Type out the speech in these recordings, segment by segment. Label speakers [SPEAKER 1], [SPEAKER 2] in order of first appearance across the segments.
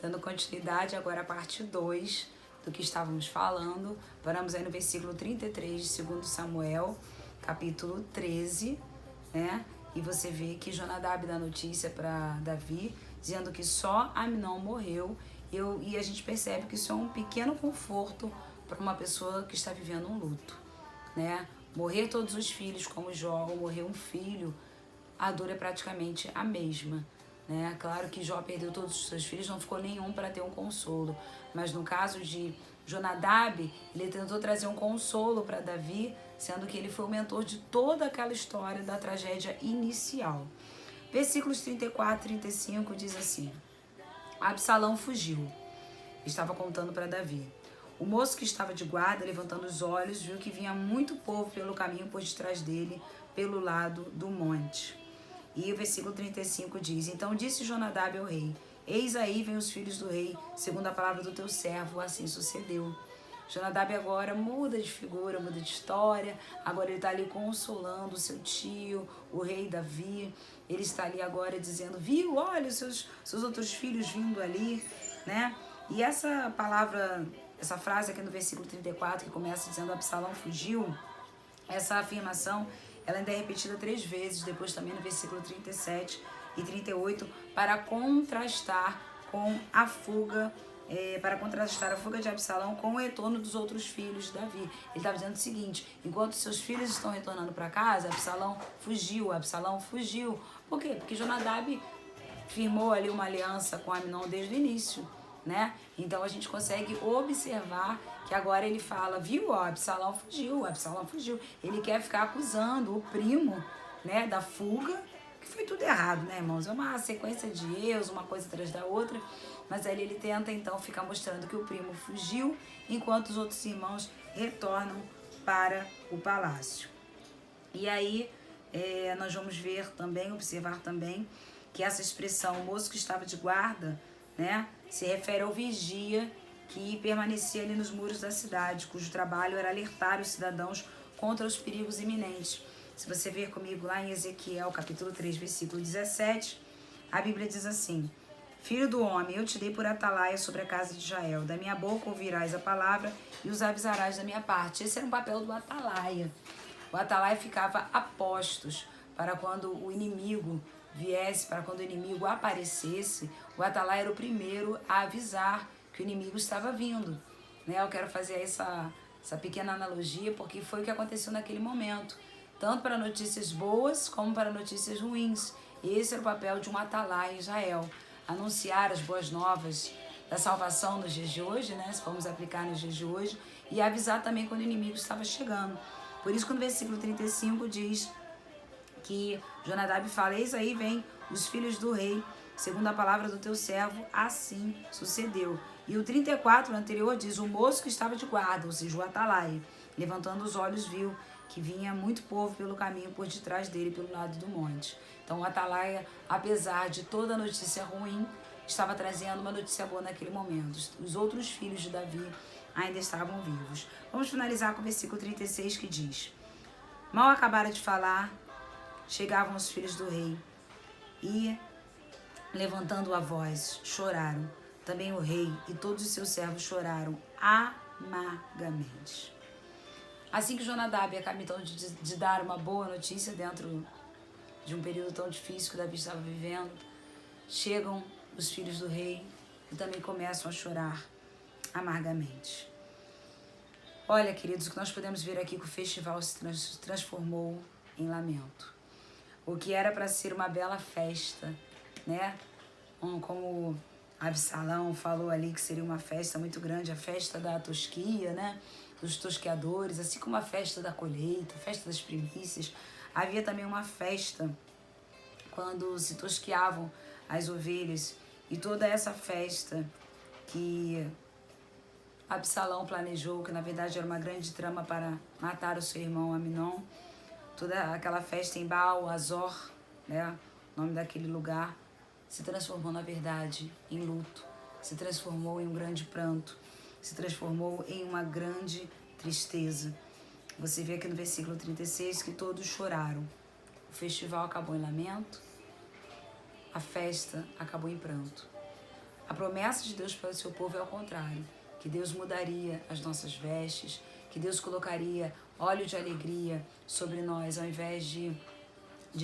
[SPEAKER 1] Dando continuidade agora à parte 2 do que estávamos falando. Paramos aí no versículo 33 de 2 Samuel, capítulo 13, né? E você vê que Jonadab dá notícia para Davi, dizendo que só Aminon morreu. E a gente percebe que isso é um pequeno conforto para uma pessoa que está vivendo um luto, né? Morrer todos os filhos, como Jó, ou morrer um filho, a dor é praticamente a mesma, né? Claro que Jó perdeu todos os seus filhos, não ficou nenhum para ter um consolo. Mas no caso de Jonadab, ele tentou trazer um consolo para Davi, sendo que ele foi o mentor de toda aquela história da tragédia inicial. Versículos 34 e 35 diz assim: Absalão fugiu. Estava contando para Davi. O moço que estava de guarda, levantando os olhos, viu que vinha muito povo pelo caminho por detrás dele, pelo lado do monte. E o versículo 35 diz: Então disse Jonadab ao rei: Eis aí vem os filhos do rei, segundo a palavra do teu servo, assim sucedeu. Jonadab agora muda de figura, muda de história. Agora ele está ali consolando o seu tio, o rei Davi. Ele está ali agora dizendo: Viu, olha os seus outros filhos vindo ali, né? E essa palavra, essa frase aqui no versículo 34, que começa dizendo Absalão fugiu, essa afirmação, ela ainda é repetida 3 vezes, depois também no versículo 37 e 38, para contrastar com a fuga, para contrastar a fuga de Absalão com o retorno dos outros filhos de Davi. Ele estava dizendo o seguinte: enquanto seus filhos estão retornando para casa, Absalão fugiu. Por quê? Porque Jonadab firmou ali uma aliança com Aminon desde o início, né? Então a gente consegue observar que agora ele fala, viu, ó, Absalão fugiu. Ele quer ficar acusando o primo, né, da fuga, que foi tudo errado, né, irmãos? É uma sequência de erros, uma coisa atrás da outra, mas aí ele tenta então ficar mostrando que o primo fugiu, enquanto os outros irmãos retornam para o palácio. E aí nós vamos ver também, observar também, que essa expressão, o moço que estava de guarda, né, se refere ao vigia que permanecia ali nos muros da cidade, cujo trabalho era alertar os cidadãos contra os perigos iminentes. Se você ver comigo lá em Ezequiel, capítulo 3, versículo 17, a Bíblia diz assim: Filho do homem, eu te dei por atalaia sobre a casa de Israel. Da minha boca ouvirás a palavra e os avisarás da minha parte. Esse era um papel do atalaia. O atalaia ficava a postos para quando o inimigo viesse, para quando o inimigo aparecesse, o atalaia era o primeiro a avisar que o inimigo estava vindo, né? Eu quero fazer essa pequena analogia porque foi o que aconteceu naquele momento, tanto para notícias boas como para notícias ruins. Esse era o papel de um atalaia em Israel, anunciar as boas novas da salvação nos dias de hoje, né? Se formos aplicar nos dias de hoje, e avisar também quando o inimigo estava chegando. Por isso que no versículo 35 diz que Jonadab fala: Eis aí vem os filhos do rei, segundo a palavra do teu servo, assim sucedeu. E o 34 anterior diz: o moço que estava de guarda, ou seja, o atalaia, levantando os olhos, viu que vinha muito povo pelo caminho por detrás dele, pelo lado do monte. Então o atalaia, apesar de toda a notícia ruim, estava trazendo uma notícia boa naquele momento. Os outros filhos de Davi ainda estavam vivos. Vamos finalizar com o versículo 36 que diz: Mal acabaram de falar, chegavam os filhos do rei e, levantando a voz, choraram. Também o rei e todos os seus servos choraram amargamente. Assim que Jonadab acaba então de dar uma boa notícia dentro de um período tão difícil que Davi estava vivendo, chegam os filhos do rei e também começam a chorar amargamente. Olha, queridos, o que nós podemos ver aqui é que o festival se transformou em lamento. O que era para ser uma bela festa, né? Como Absalão falou ali que seria uma festa muito grande, a festa da tosquia, né? Dos tosqueadores, assim como a festa da colheita, a festa das primícias. Havia também uma festa quando se tosqueavam as ovelhas, e toda essa festa que Absalão planejou, que na verdade era uma grande trama para matar o seu irmão Aminon, toda aquela festa em Baal Azor, né, o nome daquele lugar, se transformou na verdade em luto, se transformou em um grande pranto, se transformou em uma grande tristeza. Você vê aqui no versículo 36 que todos choraram. O festival acabou em lamento, a festa acabou em pranto. A promessa de Deus para o seu povo é ao contrário, que Deus mudaria as nossas vestes, que Deus colocaria óleo de alegria sobre nós, ao invés de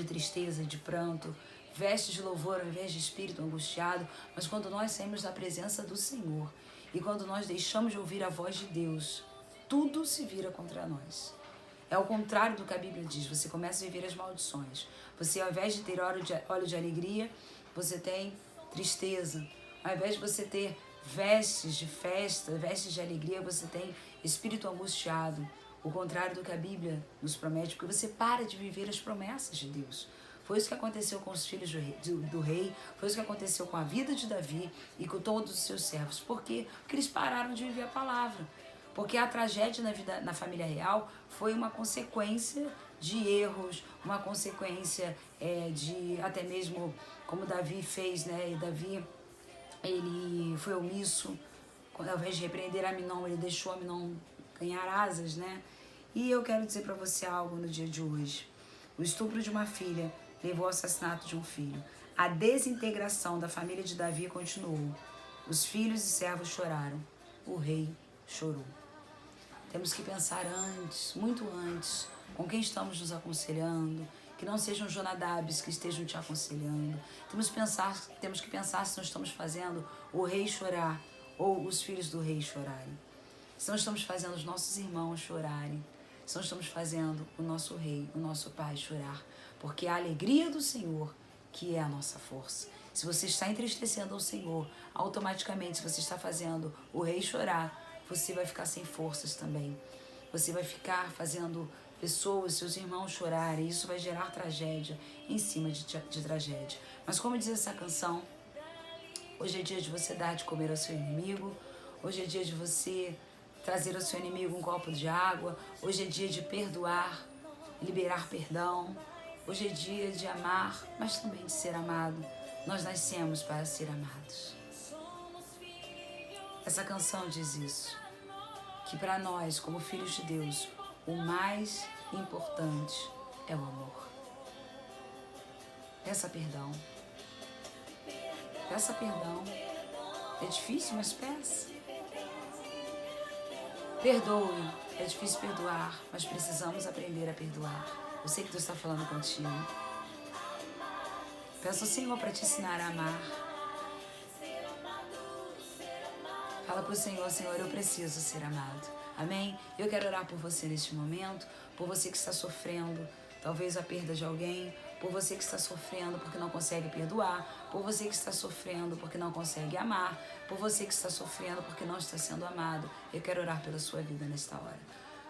[SPEAKER 1] tristeza, de pranto, vestes de louvor ao invés de espírito angustiado. Mas quando nós saímos da presença do Senhor e quando nós deixamos de ouvir a voz de Deus, tudo se vira contra nós. É o contrário do que a Bíblia diz. Você começa a viver as maldições. Você, ao invés de ter óleo de alegria, você tem tristeza. Ao invés de você ter vestes de festa, vestes de alegria, você tem espírito angustiado. O contrário do que a Bíblia nos promete, porque você para de viver as promessas de Deus. Foi isso que aconteceu com os filhos do rei, foi isso que aconteceu com a vida de Davi e com todos os seus servos. Por quê? Porque eles pararam de viver a palavra. Porque a tragédia na família real foi uma consequência de erros, uma consequência de até mesmo como Davi fez, né? E Davi, ele foi omisso, ao invés de repreender Aminon, ele deixou Aminon ganhar asas, né? E eu quero dizer para você algo no dia de hoje. O estupro de uma filha levou ao assassinato de um filho. A desintegração da família de Davi continuou. Os filhos e servos choraram. O rei chorou. Temos que pensar antes, muito antes, com quem estamos nos aconselhando, que não sejam Jonadabes que estejam te aconselhando. Temos que pensar se não estamos fazendo o rei chorar ou os filhos do rei chorarem. Se não estamos fazendo os nossos irmãos chorarem, se não estamos fazendo o nosso rei, o nosso pai chorar, porque a alegria do Senhor que é a nossa força. Se você está entristecendo ao Senhor, automaticamente, se você está fazendo o rei chorar, você vai ficar sem forças também. Você vai ficar fazendo pessoas, seus irmãos chorarem, e isso vai gerar tragédia em cima de tragédia. Mas como diz essa canção, hoje é dia de você dar de comer ao seu inimigo, hoje é dia de você trazer ao seu inimigo um copo de água, hoje é dia de perdoar, liberar perdão, hoje é dia de amar, mas também de ser amado. Nós nascemos para ser amados. Essa canção diz isso, que para nós, como filhos de Deus, o mais importante é o amor. Peça perdão. Peça perdão. É difícil, mas peça. Perdoe. É difícil perdoar, mas precisamos aprender a perdoar. Eu sei que Deus está falando contigo. Peça ao Senhor para te ensinar a amar. Fala para o Senhor, Senhor, eu preciso ser amado. Amém? Eu quero orar por você neste momento, por você que está sofrendo, talvez a perda de alguém, por você que está sofrendo porque não consegue perdoar, por você que está sofrendo porque não consegue amar, por você que está sofrendo porque não está sendo amado. Eu quero orar pela sua vida nesta hora.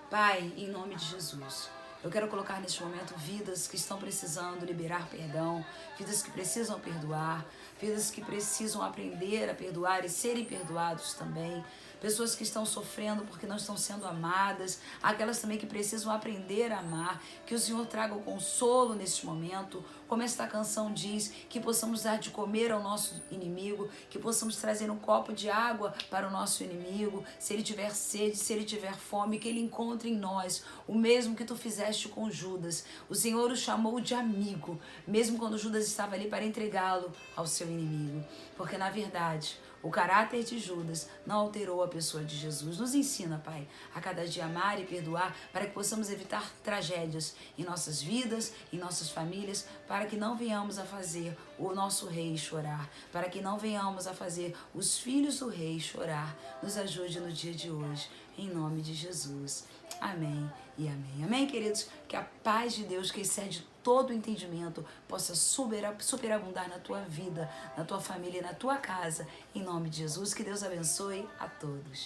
[SPEAKER 1] Pai, em nome de Jesus, eu quero colocar neste momento vidas que estão precisando liberar perdão, vidas que precisam perdoar, vidas que precisam aprender a perdoar e serem perdoados também, pessoas que estão sofrendo porque não estão sendo amadas, aquelas também que precisam aprender a amar, que o Senhor traga o consolo neste momento, como esta canção diz, que possamos dar de comer ao nosso inimigo, que possamos trazer um copo de água para o nosso inimigo, se ele tiver sede, se ele tiver fome, que ele encontre em nós o mesmo que tu fizeste com Judas. O Senhor o chamou de amigo, mesmo quando Judas estava ali para entregá-lo ao seu inimigo, porque na verdade o caráter de Judas não alterou a pessoa de Jesus. Nos ensina, Pai, a cada dia amar e perdoar, para que possamos evitar tragédias em nossas vidas, em nossas famílias, para que não venhamos a fazer o nosso rei chorar, para que não venhamos a fazer os filhos do rei chorar. Nos ajude no dia de hoje, em nome de Jesus. Amém e amém. Amém, queridos? Que a paz de Deus, que excede todo o entendimento, possa superabundar na tua vida, na tua família e na tua casa. Em nome de Jesus, que Deus abençoe a todos.